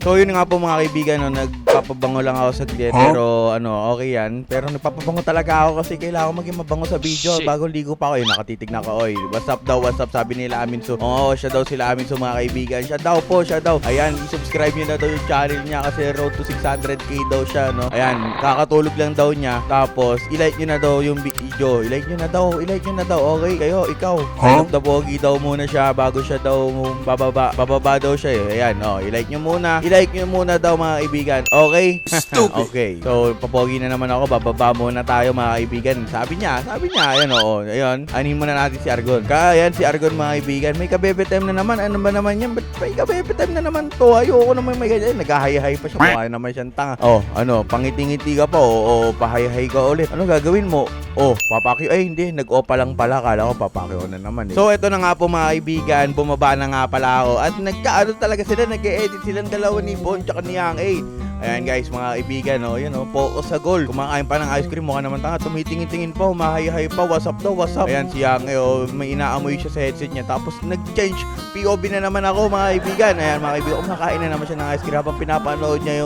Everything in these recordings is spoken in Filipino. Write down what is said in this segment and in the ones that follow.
So yun nga po mga kaibigan, no, nagpapabango lang ako sa saglit, pero ano, okay yan. Pero nagpapabango talaga ako kasi kailangan ko maging mabango sa video. Bago ligo pa ako, yun, nakatitig na ako, oy. What's up daw, what's up, sabi nila Amin So. Oo, siya daw sila Amin So mga kaibigan. Siya daw po, siya daw. Ayan, i-subscribe nyo na daw yung channel niya kasi road to 600k daw siya, no. Ayan, kakatulog lang daw niya. Tapos, i-like nyo na daw yung video. I-like nyo na daw, okay kayo, ikaw. Kind of the pogi daw muna siya bago siya daw bababa daw siya eh. Ayan, oh, i-like nyo muna daw mga kaibigan. Okay? Okay. So, papogi na naman ako. Bababa muna tayo mga kaibigan. Sabi niya, ayan oo. Ayun, anin muna natin si Argon. Kaya yan, si Argon mga kaibigan. May kabebe time na naman. Ano ba naman yan? Ba't may kabebe time na naman to? Ayoko naman may ganyan. Naghahay-hay pa siya. Mukha naman siyang tanga. Oh, ano, pangiti-ngiti ka pa. O pahay-hay ka ulit. Ano gagawin mo? Oh, papakyo. Ay, hindi. Nag-opa lang pala. Kala ko papakyo na naman eh. So, ito na nga po mga kaibigan. Bumaba na nga pala ako. At nagkaano talaga sila. Nag-e-edit silang dalawa ni Bon tsaka ni Yang A. Ayan guys, mga kaibigan, no, yun, no, focus sa goal. Kumakain pa ng ice cream, mukha naman tanga, tumitingin-tingin pa, humahay-hay pa, what's up daw, what's up. Ayan si Yang, oh, may inaamoy siya sa headset niya, tapos nag-change, POV na naman ako, mga kaibigan. Ayan, mga kaibigan, kumakain na naman siya ng ice cream habang pinapanood niya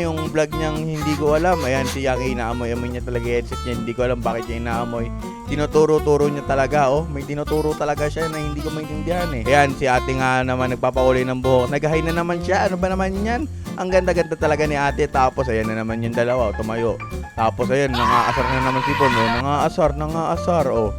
yung vlog niyang hindi ko alam. Ayan si Yang, inaamoy niya talaga yung headset niya, hindi ko alam bakit niya inaamoy. Tinuturo-turo niya talaga, oh. May tinuturo talaga siya na hindi ko maintindihan eh. Ayan, si ate nga naman nagpapakulay ng buhok. Nag-hi na naman siya. Ano ba naman yan? Ang ganda-ganda talaga ni ate. Tapos, ayan na naman yung dalawa, tumayo. Tapos, ayan, nangaasar na naman si Pon. Oh. Nangaasar, oh.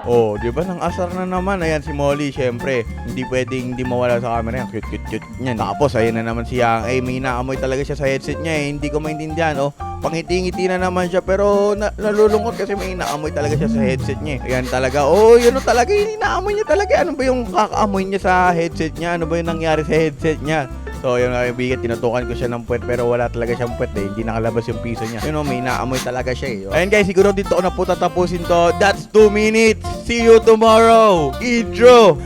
Oh, di ba? Nangasar na naman. Ayan si Molly, syempre. Hindi pwedeng hindi mawala sa camera yan. Cute niyan. Tapos, ayan na naman si Yang. Eh, may inaamoy talaga siya sa headset niya eh. Hindi ko maintindihan, oh. Pangiti-ngiti na naman siya pero nalulungkot kasi may inaamoy talaga siya sa headset niya. Ayan talaga. Oh, yun talaga yung inaamoy niya talaga. Ano ba yung kakaamoy niya sa headset niya? Ano ba yung nangyari sa headset niya? So, yun nga kaibigan, tinutukan ko siya ng puwet pero wala talaga siyang puwet eh. Hindi nakalabas yung piso niya. Yun know, may inaamoy talaga siya eh. Ayan guys, siguro dito ko na po tatapusin to. That's 2 minutes. See you tomorrow. Intro.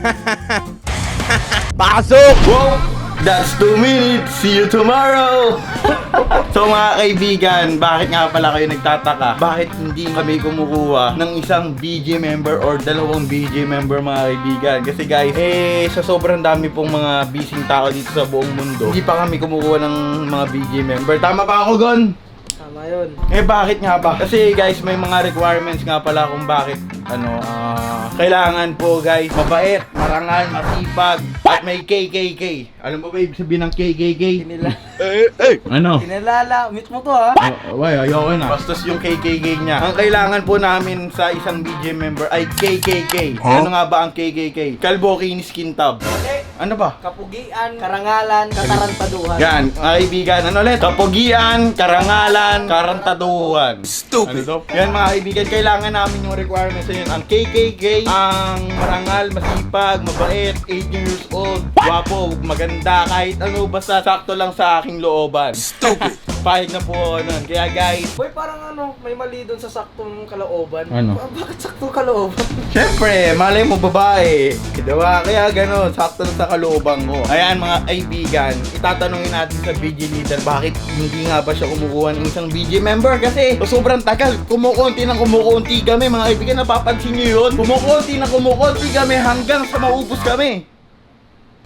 Pasok! Wow! That's 2 minutes. See you tomorrow. So mga kaibigan, bakit nga pala kayo nagtataka? Bakit hindi kami kumukuha ng isang BG member or dalawang BG member mga kaibigan? Kasi guys, sa sobrang dami pong mga busy tao dito sa buong mundo, hindi pa kami kumukuha ng mga BG member. Tama ba ako, Gon? Tama yun. Bakit nga ba? Kasi guys, may mga requirements nga pala kung bakit kailangan po guys, mabait, marangal, masipag, at may KKK. Alam mo ba ibig sabihin ng KKK? Ano? Kinilala. Meet mo to ha. Ayoko na. Bastos yung KKK niya. Ang kailangan po namin sa isang BJ member ay KKK. Ano nga ba ang KKK? Kalbo, kinis, kintab. Ano ba? Kapugian, karangalan, katarantaduhan. Yan, mga kaibigan. Ano ulit? Kapugian, karangalan, karantaduhan. Stupid. Ano to? Yan mga kaibigan, kailangan namin yung requirements na yun. Ang KKK, ang marangal, masipag, mabait, 18 years old, gwapo, maganda, kahit ano, basta sakto lang sa aking looban. Stupid. Pahig na po ako nun. Kaya guys, Boy, parang may mali doon sa saktong kalooban. Ano? Bakit saktong kalooban? syempre, malay mo babae. Diba? Kaya gano'n, sakto lang sa kalooban ko. Ayan mga kaibigan, itatanungin natin sa BG leader bakit hindi nga ba siya kumukuha ng isang BG member kasi sobrang tagal. Kumukunti kami mga kaibigan, napapansin nyo yun? Kumukunti kami hanggang sa maubos kami.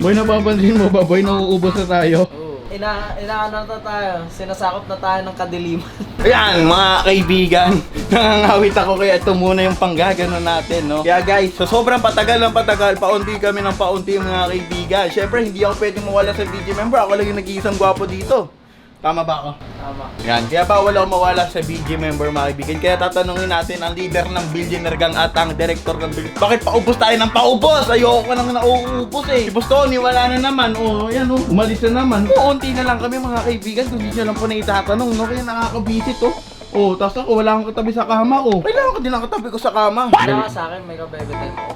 Boy, napapansin mo ba boy, nauubos na tayo? Inaano na tayo, sinasakop na tayo ng kadiliman. Ayan mga kaibigan, nangangawit ako kaya ito muna yung panggagano natin, no? Kaya guys, so sobrang patagal paunti kami ng paunti mga kaibigan. Syempre, hindi ako pwedeng mawala sa BG member, ako lang yung nag-iisang gwapo dito. Tama ba ako? Tama. Yan, kaya bawal ako mawala sa BG member mga kaibigan. Kaya tatanungin natin ang leader ng Billionaire Gang at ang director ng Billionaire. Bakit paubos tayo ng paubos? Ayoko ka nang nauubos eh. Si Bostoni wala na naman. Oh, yan oh, umalis na naman. Unti na lang kami mga kaibigan kung hindi nyo lang po na itatanong. No? Kaya nakakabisit oh. Oh, tapos ako wala akong katabi sa kama oh. Kailangan ko din ang katabi ko sa kama. Kaya sa akin, may kabebe time ako.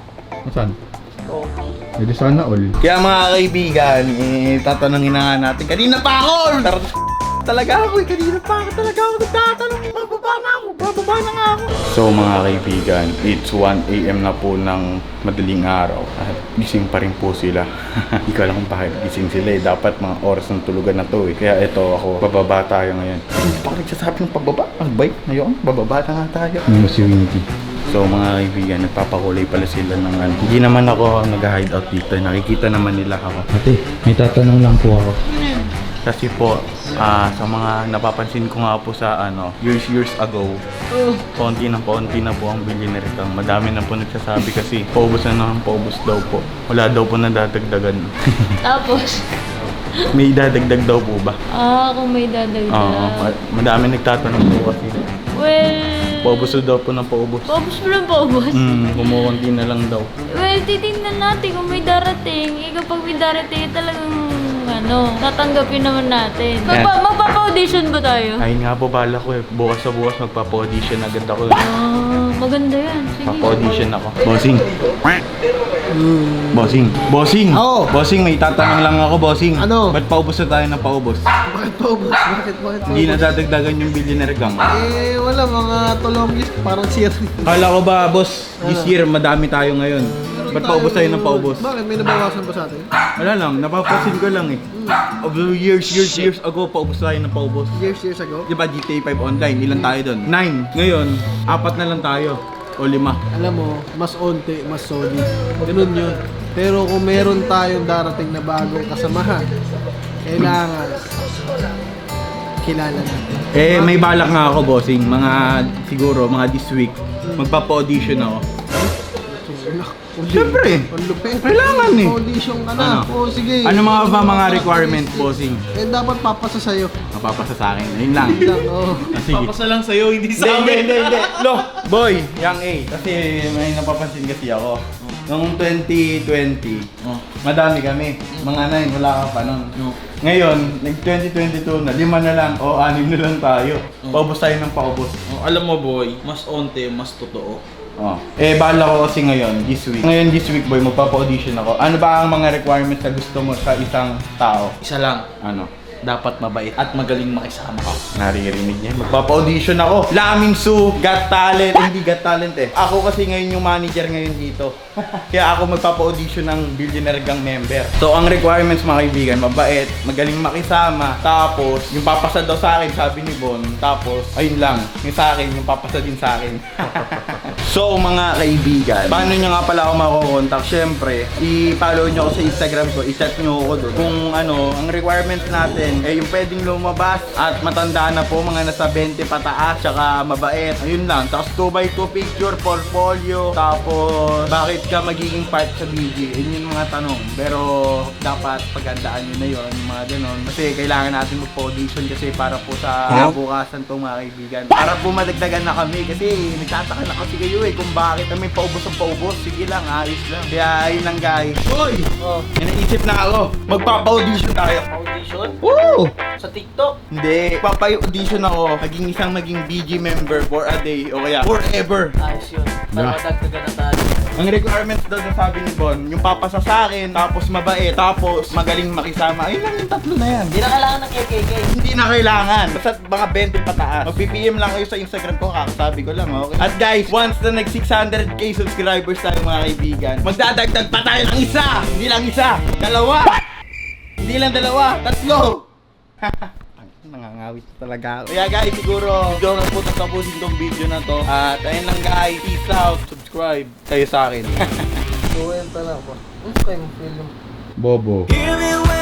Saan? Oo. Hindi sana all. Kaya mga kaibigan, tatanungin na nga natin. Kanina pa ako! Talaga ako kanina pa ako talaga ako nagtatanong. Bababa na nga ako. So mga kaibigan, it's 1 AM na po ng madaling araw. At gising pa rin po sila. Hindi ko alam kung bakit gising sila eh. Dapat mga oras ng tulugan na to eh. Kaya ito ako, bababa tayo ngayon. Hindi pa ako nagsasabi ng pababa. Ang bike, ngayon, bababa na nga tayo. Ano si Winky? So mga kaibigan, nagpapakulay pala sila ng ano. Hindi naman ako nag-hideout dito. Nakikita naman nila ako. Ate, may tatanong lang po ako. Kasi po, sa mga napapansin ko nga po sa ano, years ago, paunti na po ang billionaire kang. Madami na po nagsasabi kasi paubos na ng paubos daw po. Wala daw po nadadagdagan. Tapos, May dadagdag daw po ba? kung may dadagdag. Oo, madami nagtatanong po kasi. Well, Paubos daw po ng paubos. paubos mo lang paubos. Kumukunti na lang daw. Well, titingnan natin kung may darating. Kapag may darating, talagang tatanggapin naman natin. Magpapa-audition ba tayo? Ayun nga po, bala ko eh. Bukas sa bukas magpapa-audition agad ako. Maganda yan. Sige. Papa-audition ako. Bossing. Bossing. Oo. Bossing, may tatanong lang ako, bossing. Ano? Ba't paubos na tayo ng paubos? Bakit paubos? Bakit Hindi na dadagdagan yung billionaire gang. Wala, mga tulongis, parang sir. Kala ko ba, boss, this year madami tayo ngayon. Ba't paubos tayo ng paubos? Bakit? May nabawasan ba sa atin? Wala lang, napapasin ko lang eh. Of years ago, paubos tayo ng paubos. Years ago? Di ba GTA 5 online, ilan tayo doon? 9. Ngayon, 4 na lang tayo. O 5. Alam mo, mas onti, mas solid. Ganun yun. Pero kung meron tayong darating na bagong kasamahan, kailangan kilala natin. May balak nga ako, bossing. Siguro, mga this week, magpapa-audition ako. Siyempre. Kailangan eh. Audition ka na. Ano? Sige. Ano mga requirements, bossing? Dapat papasa sa'yo. Mapapasa sa akin. Ayun lang. Sige. Papasa lang sa'yo, hindi sa amin. Hindi. Lo, boy, young A. Kasi may napapansin kasi ako. Noong 2020, madami kami. Mga 9, wala ka pa nun. Ngayon, nag-2022 na, 5 na lang o 6 na lang tayo. Paubos tayo ng paubos. Alam mo boy, mas onte, mas totoo. Bala ko kasi ngayon, this week boy, magpapa-audition ako. Ano ba ang mga requirements na gusto mo sa isang tao? Isa lang, Ano? dapat mabait at magaling makisama ka. Naririnig niya. Magpapa-audition ako. Lamin Su, Got Talent. Hindi Got Talent eh. Ako kasi ngayon yung manager ngayon dito. Kaya ako magpapa-audition ng Billionaire Gang member. So ang requirements mga kaibigan, mabait, magaling makisama. Tapos, yung papasa daw sa akin, sabi ni Bon. Tapos, ayun lang. Yung sa akin, yung papasa din sa akin. So mga kaibigan, paano nyo nga pala ako makukontak? Siyempre, i-follow nyo ako sa Instagram ko, i-chat nyo ako doon. Kung ang requirements natin, yung pwedeng lumabas at matanda na po, mga nasa 20 pataas, tsaka mabait. Ayun lang, tapos 2x2 picture, portfolio, tapos bakit ka magiging part sa BG? Yun yung mga tanong. Pero dapat pagandaan nyo na yun, yung mga ganon. Kasi kailangan natin mag-audition kasi para po sa bukasan to mga kaibigan. Para po madagdagan na kami kasi nagtataka na kasi kayo kung bakit kami paubos ang paubos. Sige lang, ayos lang. Kaya ayun lang guys. Hoy! May naisip na ako. Magpapa-audition tayo. Audition? Woo! Sa TikTok? Hindi. Papay-audition ako. Maging BG member for a day o kaya forever. Ayos yun. Para madagdagan na tayo. Ang requirements daw na sabi ni Bon, yung papasa sa akin, tapos mabait, tapos magaling makisama. Ayun lang yung tatlo na yan. Hindi na kailangan ng KKK. Hindi na kailangan. Basta mga 20 pataas. Mag-PPM lang kayo sa Instagram ko, kakasabi ko lang, okay? At guys, once na nag 600k subscribers tayo mga kaibigan, magdadagdag pa tayo ng isa! Hindi lang isa, dalawa! Hindi lang dalawa, tatlo! Nangangawit talaga ako. Kaya guys, siguro video na po tapusin tong video na to. At ayun lang guys, peace out, subscribe kayo sa akin. Kuwenta lang ba? Ano kayo mo film? Bobo. Hear me when